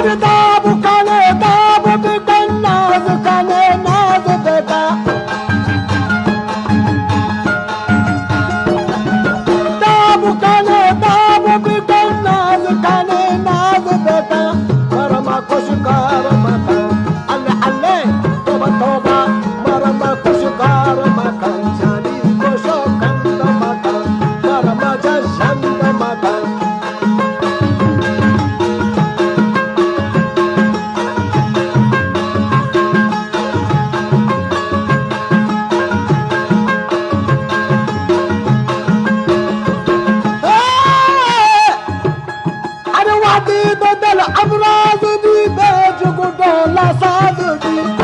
अरे दाबुकाने दाब बेटा नाजुकाने नाज बेटा दाबुकाने दाब बेटा नाजुकाने नाज बेटा मरमा खुशकार मकान अल्ले अल्ले तोबा तोबा मरमा खुशकार मकान जानी खुशो कंद मकान मरमा जशंद मकान अरे वादी बदल अमराज दी बेच गुडोला साध दी